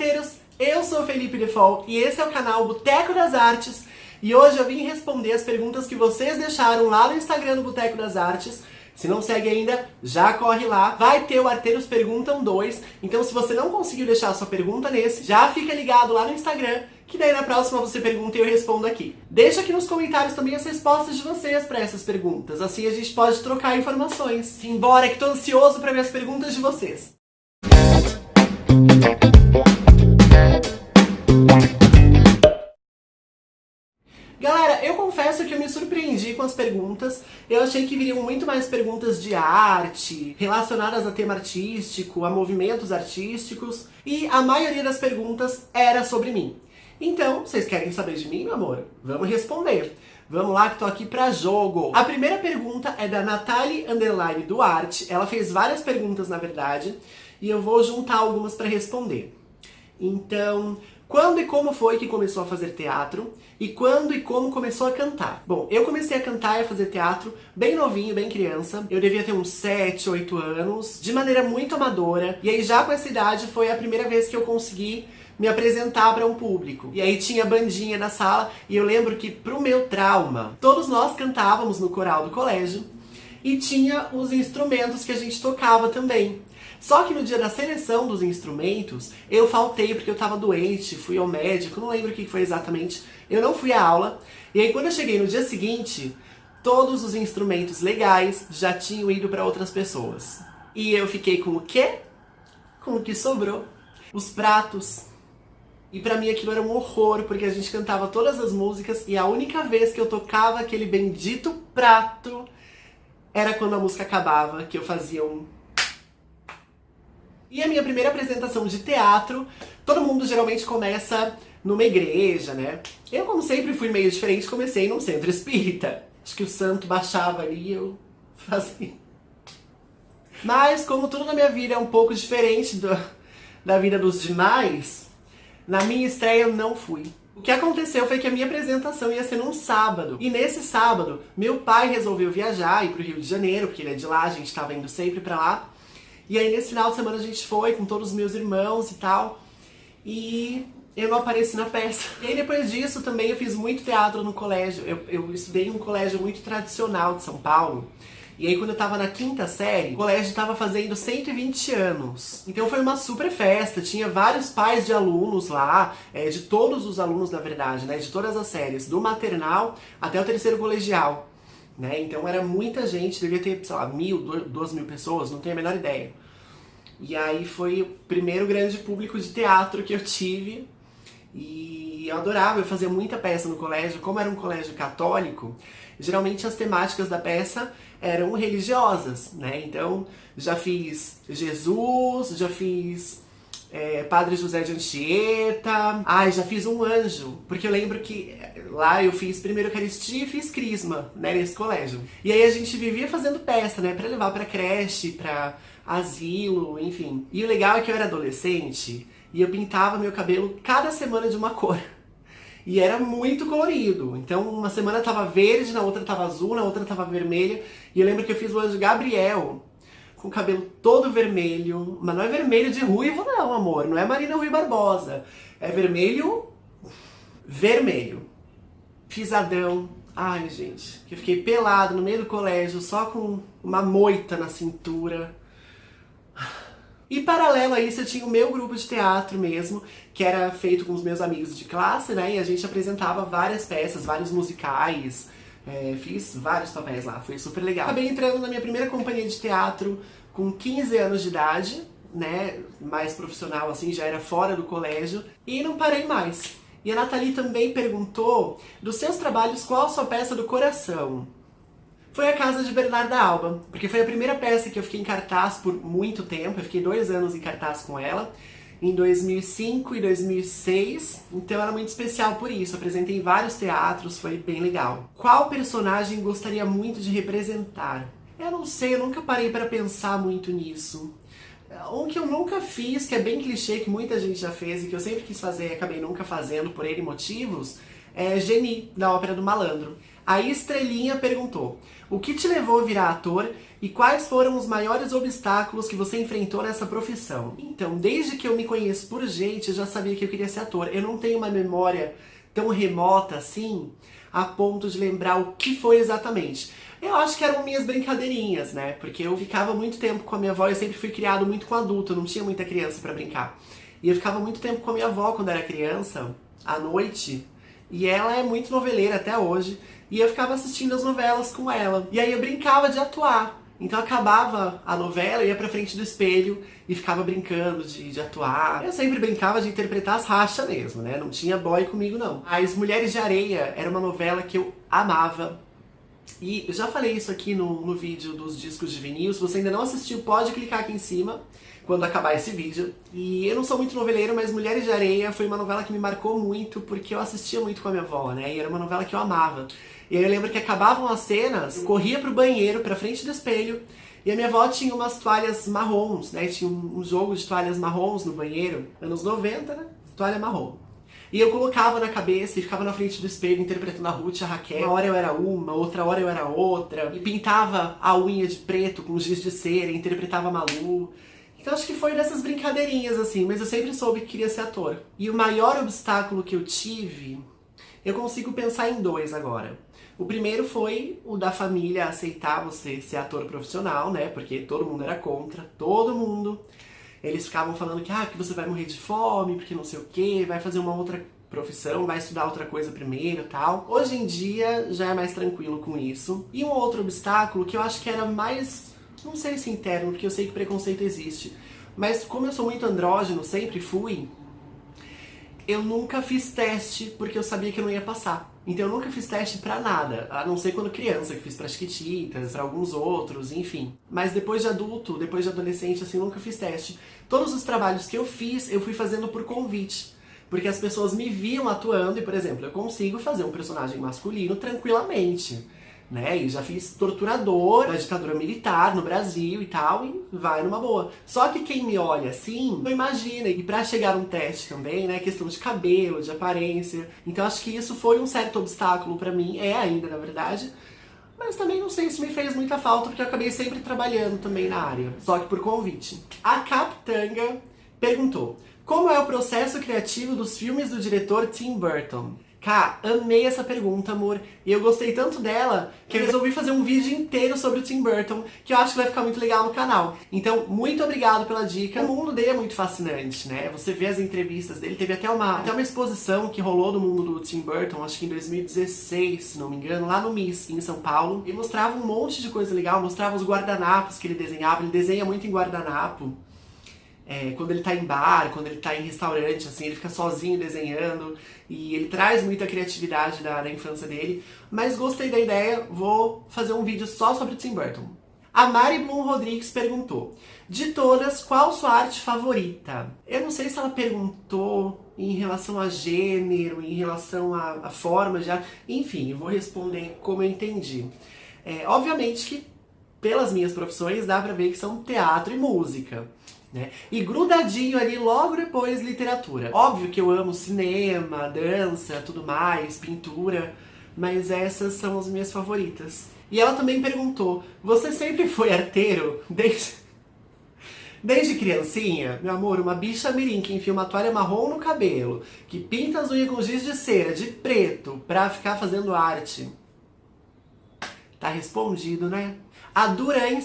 arteiros, eu sou o Felipe Default e esse é o canal Boteco das Artes. E hoje eu vim responder as perguntas que vocês deixaram lá no Instagram do Boteco das Artes. Se não segue ainda, já corre lá. Vai ter o Arteiros Perguntam 2. Então se você não conseguiu deixar a sua pergunta nesse, já fica ligado lá no Instagram, que daí na próxima você pergunta e eu respondo aqui. Deixa aqui nos comentários também as respostas de vocês para essas perguntas. Assim a gente pode trocar informações. Simbora que tô ansioso para ver as perguntas de vocês. Galera, eu confesso que eu me surpreendi com as perguntas. Eu achei que viriam muito mais perguntas de arte, relacionadas a tema artístico, a movimentos artísticos, e a maioria das perguntas era sobre mim. Então, vocês querem saber de mim, meu amor? Vamos responder. Vamos lá que tô aqui pra jogo. A primeira pergunta é da Nathalie Duarte. Ela fez várias perguntas, na verdade, e eu vou juntar algumas pra responder. Então, quando e como foi que começou a fazer teatro? E quando e como começou a cantar? Bom, eu comecei a cantar e a fazer teatro bem novinho, bem criança. Eu devia ter uns 7, 8 anos, de maneira muito amadora. E aí já com essa idade foi a primeira vez que eu consegui me apresentar para um público. E aí tinha bandinha na sala e eu lembro que pro meu trauma, todos nós cantávamos no coral do colégio e tinha os instrumentos que a gente tocava também. Só que no dia da seleção dos instrumentos, eu faltei porque eu tava doente, fui ao médico, não lembro o que foi exatamente. Eu não fui à aula, e aí quando eu cheguei no dia seguinte, todos os instrumentos legais já tinham ido para outras pessoas. E eu fiquei com o quê? Com o que sobrou. Os pratos. E pra mim aquilo era um horror, porque a gente cantava todas as músicas, e a única vez que eu tocava aquele bendito prato era quando a música acabava, que eu fazia um... E a minha primeira apresentação de teatro, todo mundo geralmente começa numa igreja, né? Eu, como sempre fui meio diferente, comecei num centro espírita. Acho que o santo baixava ali e eu fazia. Mas, como tudo na minha vida é um pouco diferente da vida dos demais, na minha estreia eu não fui. O que aconteceu foi que a minha apresentação ia ser num sábado. E nesse sábado, meu pai resolveu viajar, ir pro Rio de Janeiro, porque ele é de lá, a gente tava indo sempre pra lá. E aí nesse final de semana a gente foi com todos os meus irmãos e tal. E eu não apareci na peça. E aí depois disso também eu fiz muito teatro no colégio. Eu estudei em um colégio muito tradicional de São Paulo. E aí quando eu tava na 5ª série, o colégio tava fazendo 120 anos. Então foi uma super festa, tinha vários pais de alunos lá, de todos os alunos na verdade, né, de todas as séries, do maternal até o 3º colegial. Né? Então era muita gente, devia ter, sei lá, 1.000, 2.000 pessoas, não tenho a menor ideia. E aí foi o primeiro grande público de teatro que eu tive. E eu adorava, eu fazia muita peça no colégio. Como era um colégio católico, geralmente as temáticas da peça eram religiosas, né? Então já fiz Jesus, já fiz Padre José de Anchieta. Ai, já fiz um anjo, porque eu lembro que lá eu fiz primeiro Eucaristia e fiz Crisma, né, nesse colégio. E aí a gente vivia fazendo peça, né, pra levar pra creche, pra asilo, enfim. E o legal é que eu era adolescente e eu pintava meu cabelo cada semana de uma cor. E era muito colorido. Então uma semana tava verde, na outra tava azul, na outra tava vermelha. E eu lembro que eu fiz o anjo Gabriel com o cabelo todo vermelho. Mas não é vermelho de ruivo não, amor. Não é Marina Rui Barbosa. É vermelho... vermelho. Fiz Adão. Ai, gente. Que eu fiquei pelado no meio do colégio, só com uma moita na cintura. E paralelo a isso eu tinha o meu grupo de teatro mesmo, que era feito com os meus amigos de classe, né? E a gente apresentava várias peças, vários musicais. Fiz vários papéis lá, foi super legal. Acabei entrando na minha primeira companhia de teatro com 15 anos de idade, né? Mais profissional assim, já era fora do colégio. E não parei mais. E a Nathalie também perguntou, dos seus trabalhos, qual a sua peça do coração? Foi A Casa de Bernarda Alba, porque foi a primeira peça que eu fiquei em cartaz por muito tempo. Eu fiquei 2 anos em cartaz com ela, em 2005 e 2006, então era muito especial por isso. Apresentei em vários teatros, foi bem legal. Qual personagem gostaria muito de representar? Eu não sei, eu nunca parei para pensar muito nisso. Um que eu nunca fiz, que é bem clichê, que muita gente já fez e que eu sempre quis fazer e acabei nunca fazendo por N motivos, é Geni, da Ópera do Malandro. A Estrelinha perguntou: o que te levou a virar ator e quais foram os maiores obstáculos que você enfrentou nessa profissão? Então, desde que eu me conheço por gente, eu já sabia que eu queria ser ator. Eu não tenho uma memória tão remota assim, a ponto de lembrar o que foi exatamente. Eu acho que eram minhas brincadeirinhas, né? Porque eu ficava muito tempo com a minha avó, eu sempre fui criado muito com adulto, eu não tinha muita criança pra brincar. E eu ficava muito tempo com a minha avó quando era criança, à noite, e ela é muito noveleira até hoje, e eu ficava assistindo as novelas com ela. E aí eu brincava de atuar. Então acabava a novela, eu ia pra frente do espelho e ficava brincando de atuar. Eu sempre brincava de interpretar as rachas mesmo, né? Não tinha boy comigo, não. As Mulheres de Areia era uma novela que eu amava. E eu já falei isso aqui no vídeo dos discos de vinil. Se você ainda não assistiu, pode clicar aqui em cima quando acabar esse vídeo. E eu não sou muito noveleiro, mas Mulheres de Areia foi uma novela que me marcou muito, porque eu assistia muito com a minha avó, né? E era uma novela que eu amava. E aí eu lembro que acabavam as cenas, eu corria pro banheiro, pra frente do espelho, e a minha avó tinha umas toalhas marrons, né? Tinha um jogo de toalhas marrons no banheiro, anos 90, né? Toalha marrom. E eu colocava na cabeça e ficava na frente do espelho interpretando a Ruth e a Raquel. Uma hora eu era uma, outra hora eu era outra. E pintava a unha de preto com giz de cera, interpretava a Malu. Então acho que foi dessas brincadeirinhas, assim, mas eu sempre soube que queria ser ator. E o maior obstáculo que eu tive, eu consigo pensar em dois agora. O primeiro foi o da família aceitar você ser ator profissional, né? Porque todo mundo era contra, todo mundo. Eles ficavam falando que você vai morrer de fome, porque não sei o quê, vai fazer uma outra profissão, vai estudar outra coisa primeiro e tal. Hoje em dia já é mais tranquilo com isso. E um outro obstáculo que eu acho que era mais, não sei se interno, porque eu sei que preconceito existe, mas como eu sou muito andrógeno, sempre fui, eu nunca fiz teste porque eu sabia que eu não ia passar. Então eu nunca fiz teste pra nada, a não ser quando criança, que fiz pra Chiquititas, pra alguns outros, enfim. Mas depois de adulto, depois de adolescente, assim, nunca fiz teste. Todos os trabalhos que eu fiz, eu fui fazendo por convite. Porque as pessoas me viam atuando e, por exemplo, eu consigo fazer um personagem masculino tranquilamente, né? E já fiz torturador da ditadura militar no Brasil e tal, e vai numa boa. Só que quem me olha assim, não imagina. E pra chegar num teste também, né? Questão de cabelo, de aparência. Então acho que isso foi um certo obstáculo pra mim, é ainda, na verdade. Mas também não sei se me fez muita falta, porque eu acabei sempre trabalhando também na área. Só que por convite. A Capitanga perguntou: como é o processo criativo dos filmes do diretor Tim Burton? Cá, amei essa pergunta, amor. E eu gostei tanto dela que eu resolvi fazer um vídeo inteiro sobre o Tim Burton, que eu acho que vai ficar muito legal no canal. Então, muito obrigado pela dica. O mundo dele é muito fascinante, né? Você vê as entrevistas dele. Teve até uma exposição que rolou no mundo do Tim Burton, acho que em 2016, se não me engano, lá no MIS, em São Paulo. E mostrava um monte de coisa legal. Mostrava os guardanapos que ele desenhava. Ele desenha muito em guardanapo. Quando ele tá em bar, quando ele tá em restaurante, assim, ele fica sozinho desenhando e ele traz muita criatividade da infância dele. Mas gostei da ideia, vou fazer um vídeo só sobre Tim Burton. A Mari Blum Rodrigues perguntou: de todas, qual sua arte favorita? Eu não sei se ela perguntou em relação a gênero, em relação a forma de arte. Enfim, eu vou responder como eu entendi. Obviamente que pelas minhas profissões dá pra ver que são teatro e música. Né? E grudadinho ali logo depois literatura. Óbvio que eu amo cinema, dança, tudo mais, pintura, mas essas são as minhas favoritas. E ela também perguntou: você sempre foi arteiro? Desde criancinha? Meu amor, uma bicha mirim que enfia uma toalha marrom no cabelo, que pinta as unhas com giz de cera, de preto, pra ficar fazendo arte. Tá respondido, né? A Duran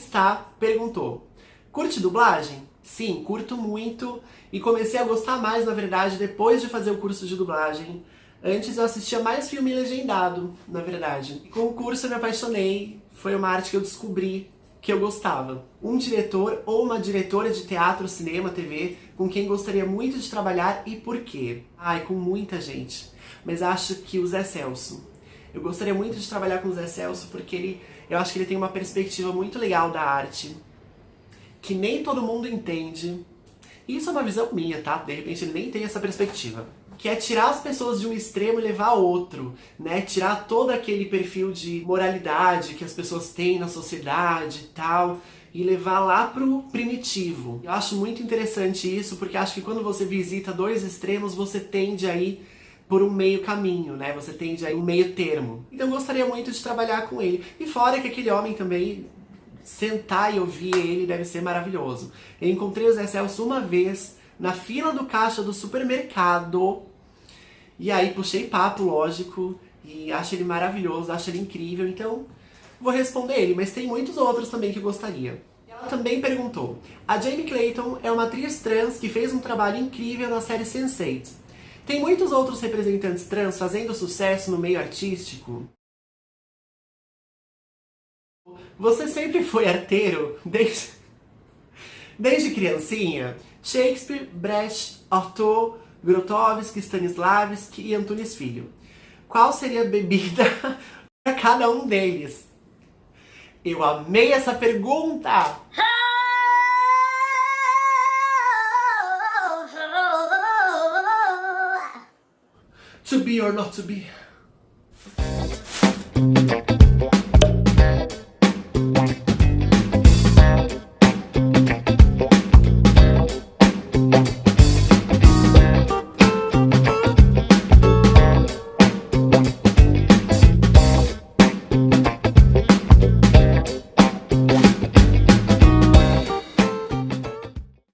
perguntou: curte dublagem? Sim, curto muito e comecei a gostar mais, na verdade, depois de fazer o curso de dublagem. Antes eu assistia mais filme legendado, na verdade. E com o curso eu me apaixonei, foi uma arte que eu descobri que eu gostava. Um diretor ou uma diretora de teatro, cinema, TV, com quem gostaria muito de trabalhar e por quê? Ai, com muita gente. Mas acho que o Zé Celso. Eu gostaria muito de trabalhar com o Zé Celso porque eu acho que ele tem uma perspectiva muito legal da arte, que nem todo mundo entende. E isso é uma visão minha, tá? De repente ele nem tem essa perspectiva. Que é tirar as pessoas de um extremo e levar a outro, né? Tirar todo aquele perfil de moralidade que as pessoas têm na sociedade e tal, e levar lá pro primitivo. Eu acho muito interessante isso, porque acho que quando você visita dois extremos, você tende aí por um meio caminho, né? Você tende a um meio termo. Então eu gostaria muito de trabalhar com ele. E fora que aquele homem também, sentar e ouvir ele deve ser maravilhoso. Eu encontrei o Zé Celso uma vez na fila do caixa do supermercado. E aí puxei papo, lógico. E acho ele maravilhoso, acho ele incrível. Então vou responder ele. Mas tem muitos outros também que eu gostaria. Ela também perguntou: a Jamie Clayton é uma atriz trans que fez um trabalho incrível na série Sense8. Tem muitos outros representantes trans fazendo sucesso no meio artístico? Você sempre foi arteiro? Desde criancinha? Shakespeare, Brecht, Arthur, Grotowski, Stanislavski e Antunes Filho. Qual seria a bebida para cada um deles? Eu amei essa pergunta! To be or not to be?